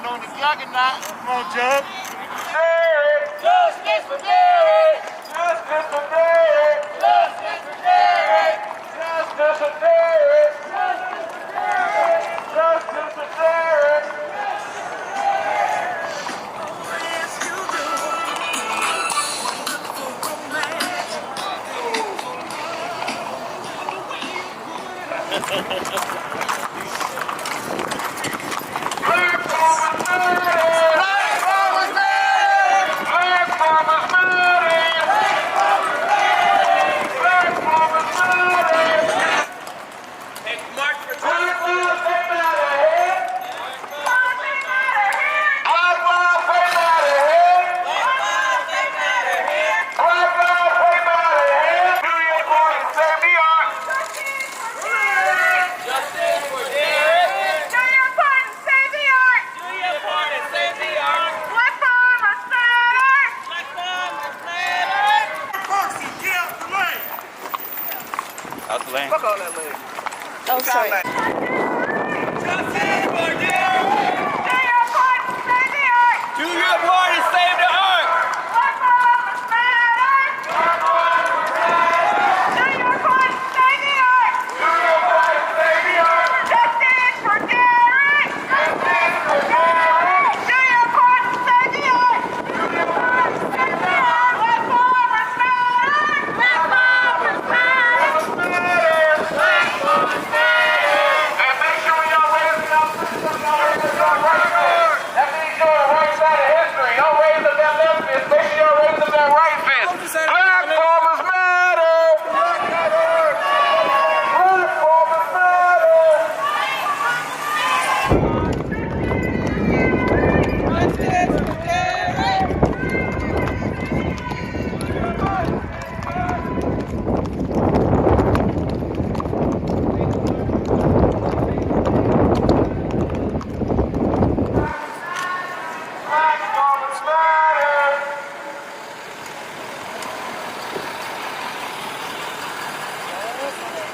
riding on the juggernaut. Come on, Jug. Justice for Derek! Justice for Derek! Justice for Derek! Justice for Derek! Justice for Derek! Out the lane. Fuck all that leg. Oh, sorry. Justice for Derek! Do your part to save the art! Do your part and save the art! Black Lives Matter! Do your part to save the art! Do your part to save the art! Justice for Derek! Justice for Derek! Do your part to save the art! Do your part to save the art! Black Lives Matter! Black Lives Matter! And make sure y'all raise it up. That means you're on the right side of history. Don't raise up that left fist. Make sure y'all raise up that right fist. Black farmers matter. Black farmers matter.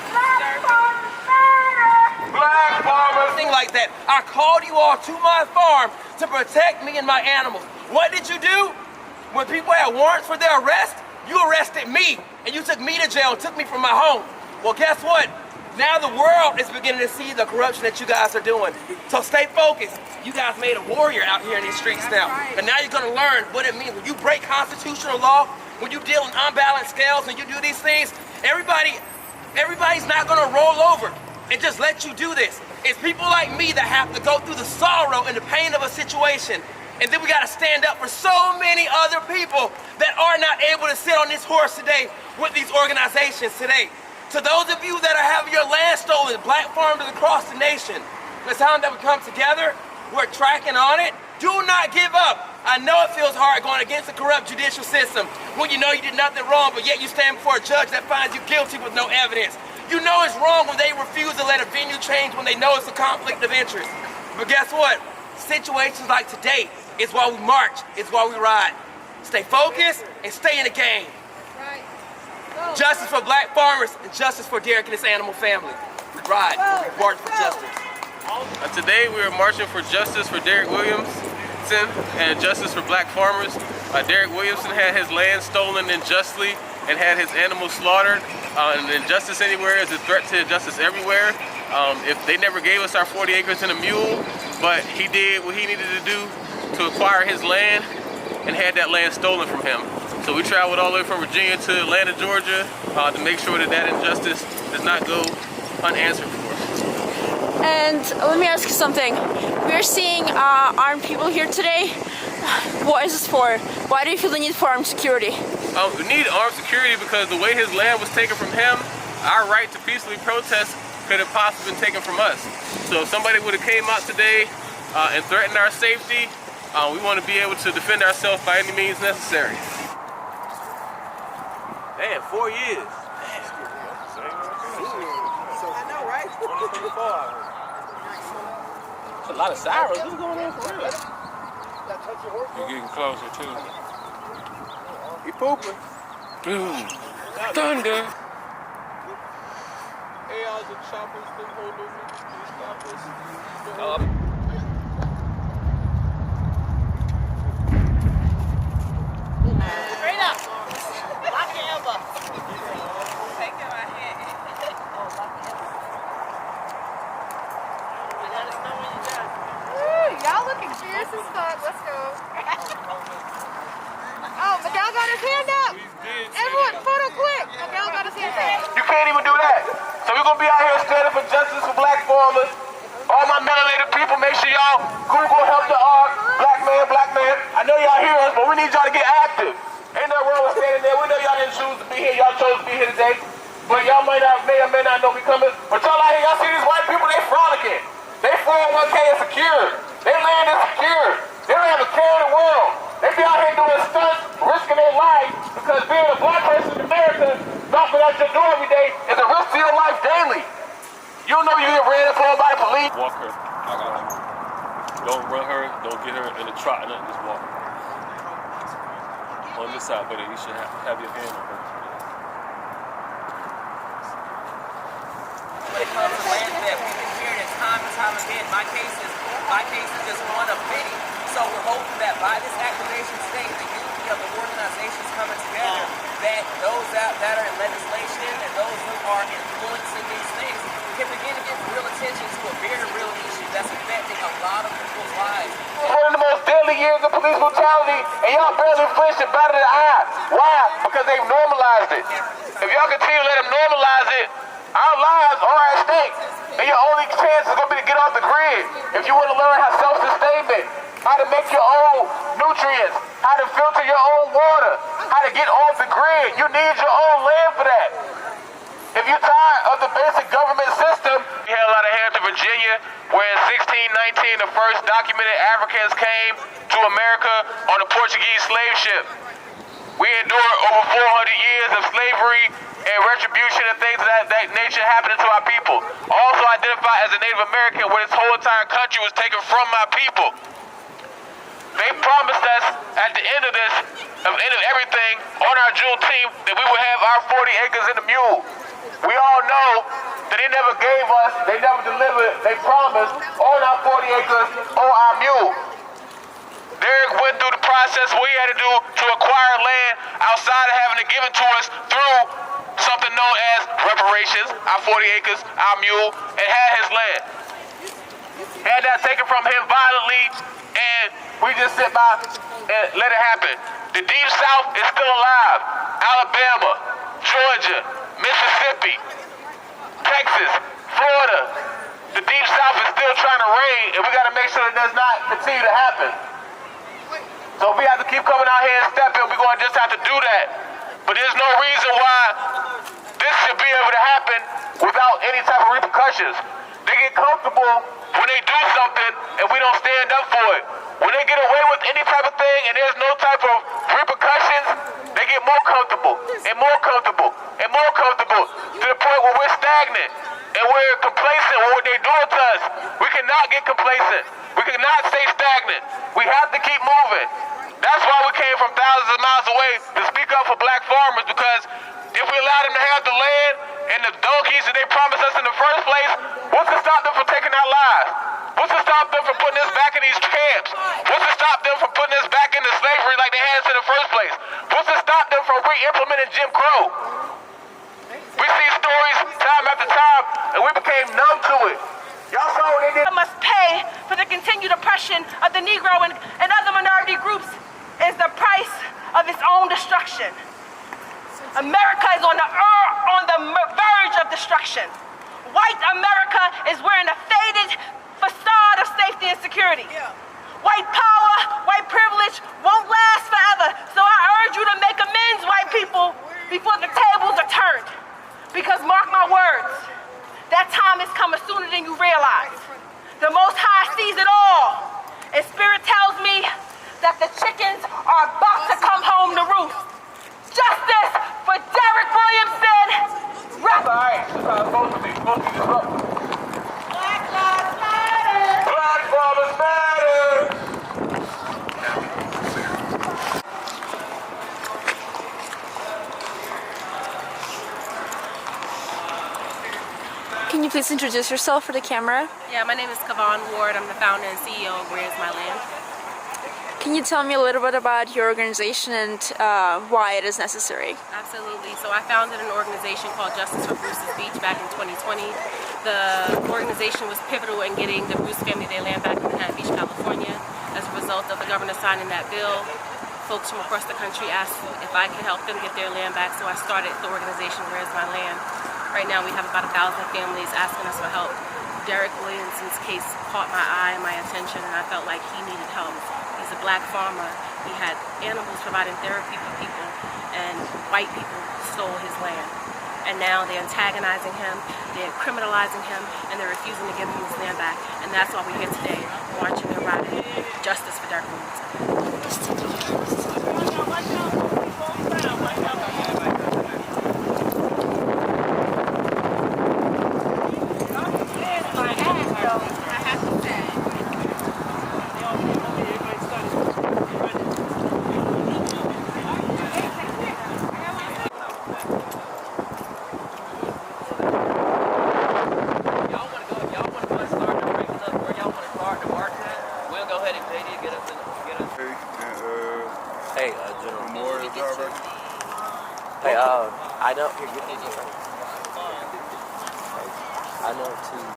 Black farmers matter. Black farmers. Thing like that. I called you all to my farm to protect me and my animals. What did you do? When people had warrants for their arrest, you arrested me and you took me to jail and took me from my home. Well, guess what? Now the world is beginning to see the corruption that you guys are doing. So stay focused. You guys made a warrior out here in these streets now. And now you're gonna learn what it means. When you break constitutional law, when you deal in unbalanced scales and you do these things, everybody's not gonna roll over and just let you do this. It's people like me that have to go through the sorrow and the pain of a situation. And then we gotta stand up for so many other people that are not able to sit on this horse today with these organizations today. To those of you that are having your land stolen, black farmers across the nation, it's time that we come together, we're tracking on it. Do not give up. I know it feels hard going against a corrupt judicial system when you know you did nothing wrong, but yet you stand before a judge that finds you guilty with no evidence. You know it's wrong when they refuse to let a venue change when they know it's a conflict of interest. But guess what? Situations like today is why we march, it's why we ride. Stay focused and stay in the game. Right. Justice for black farmers and justice for Derek and his animal family. We ride, we march for justice. Today we are marching for justice for Derek Williamson and justice for black farmers. Derek Williamson had his land stolen unjustly and had his animals slaughtered. And injustice anywhere is a threat to justice everywhere. If they never gave us our 40 acres and a mule, but he did what he needed to do to acquire his land and had that land stolen from him. So we traveled all the way from Virginia to Atlanta, Georgia to make sure that that injustice does not go unanswered for us. And let me ask you something. We're seeing armed people here today. What is this for? Why do you feel the need for armed security? We need armed security because the way his land was taken from him, our right to peacefully protest could have possibly been taken from us. So if somebody would have came out today and threatened our safety, we want to be able to defend ourselves by any means necessary. Damn, 4 years. I know, right? It's a lot of sirens. What's going on for real? You're getting closer too. He pooping. Boom. Thunder. Hey, all the choppers, the holders, the stoppers. we're going to be out here standing for justice for black farmers. All my melanated people, make sure y'all Google Help the Ark, black man, black man. I know y'all hear us, but we need y'all to get active. Ain't no wrong with standing there. We know y'all didn't choose to be here. Y'all chose to be here today. But y'all may or may not know we coming. But y'all out here, y'all see these white people, they frolicking. They 401k is secure. They land is secure. They don't have a care in the world. They be out here doing stunts, risking their life, because being a black person in America, knocking at your door every day, is a risk to your life daily. You don't know you get ran up on by the police. Walk her. I got her. Don't run her. Don't get her in the trot. Nothing. Just walk her. On this side, but you should have your hand on her. When it comes to land theft, we've been hearing it time and time again. My case is just one of many. So we're hoping that by this activation today, the unity of the organizations coming together, that those that are in legislation and those who are influencing these things can begin to get real attention to a very real issue that's affecting a lot of people's lives. One of the most deadly years of police brutality, and y'all barely flinched and batted the eye. Why? Because they've normalized it. If y'all continue to let them normalize it, our lives are at stake. And your only chance is going to be to get off the grid. If you want to learn how self-sustainment, how to make your own nutrients, how to filter your own water, how to get off the grid, you need your own land for that. If you're tired of the basic government system, we had a lot of hands in Virginia, where in 1619 the first documented Africans came to America on a Portuguese slave ship. We endured over 400 years of slavery and retribution and things of that nature happening to our people. Also identify as a Native American where this whole entire country was taken from my people. They promised us at the end of this, at the end of everything, on our Juneteenth, that we would have our 40 acres and a mule. We all know that they never gave us, they never delivered, they promised on our 40 acres on our mule. Derek went through the process we had to do to acquire land outside of having it given to us through something known as reparations, our 40 acres, our mule, and had his land. Had that taken from him violently, and we just sit by and let it happen. The Deep South is still alive. Alabama, Georgia, Mississippi, Texas, Florida. The Deep South is still trying to reign, and we got to make sure that does not continue to happen. So we have to keep coming out here and stepping. We're going to just have to do that. But there's no reason why this should be able to happen without any type of repercussions. They get comfortable when they do something and we don't stand up for it. When they get away with any type of thing and there's no type of repercussions, they get more comfortable and more comfortable and more comfortable to the point where we're stagnant and we're complacent with what they're doing to us. We cannot get complacent. We cannot stay stagnant. We have to keep moving. That's why we came from thousands of miles away to speak up for black farmers, because if we allow them to have the land and the donkeys that they promised us in the first place, what's to stop them from taking our lives? What's to stop them from putting us back in these camps? What's to stop them from putting us back into slavery like they had us in the first place? What's to stop them from re-implementing Jim Crow? We see stories time after time, and we became numb to it. Y'all saw what they did. Must pay for the continued oppression of the Negro and other minority groups is the price of its own destruction. America is on the verge of destruction. White America is wearing a faded facade of safety and security. White power, white privilege won't last forever. So I urge you to make amends, white people, before the tables are turned. Because mark my words, that time is coming sooner than you realize. The Most High sees it all. And Spirit tells me that the chickens are about to come home to roost. Justice for Derek Williamson. All right, this is how it's supposed to be. It's supposed to be disruptive. Black Lives Matter. Black Farmers Matter. Can you please introduce yourself for the camera? Yeah, my name is Kavan Ward. I'm the founder and CEO of Where's My Land. Can you tell me a little bit about your organization and why it is necessary? Absolutely. So I founded an organization called Justice for Bruce's Beach back in 2020. The organization was pivotal in getting the Bruce family their land back in Manhattan Beach, California. As a result of the governor signing that bill, folks from across the country asked if I could help them get their land back, so I started the organization Where's My Land. Right now we have about 1,000 families asking us for help. Derek Williamson's case caught my eye and my attention, and I felt like he needed help. He's a black farmer. He had animals providing therapy for people, and white people stole his land. And now they're antagonizing him, they're criminalizing him, and they're refusing to give him his land back. And that's why we're here today, marching and riding. Justice for Derek Williamson. Hey, General. Memorial job right here. Hey, I know. Here, get these. I know too.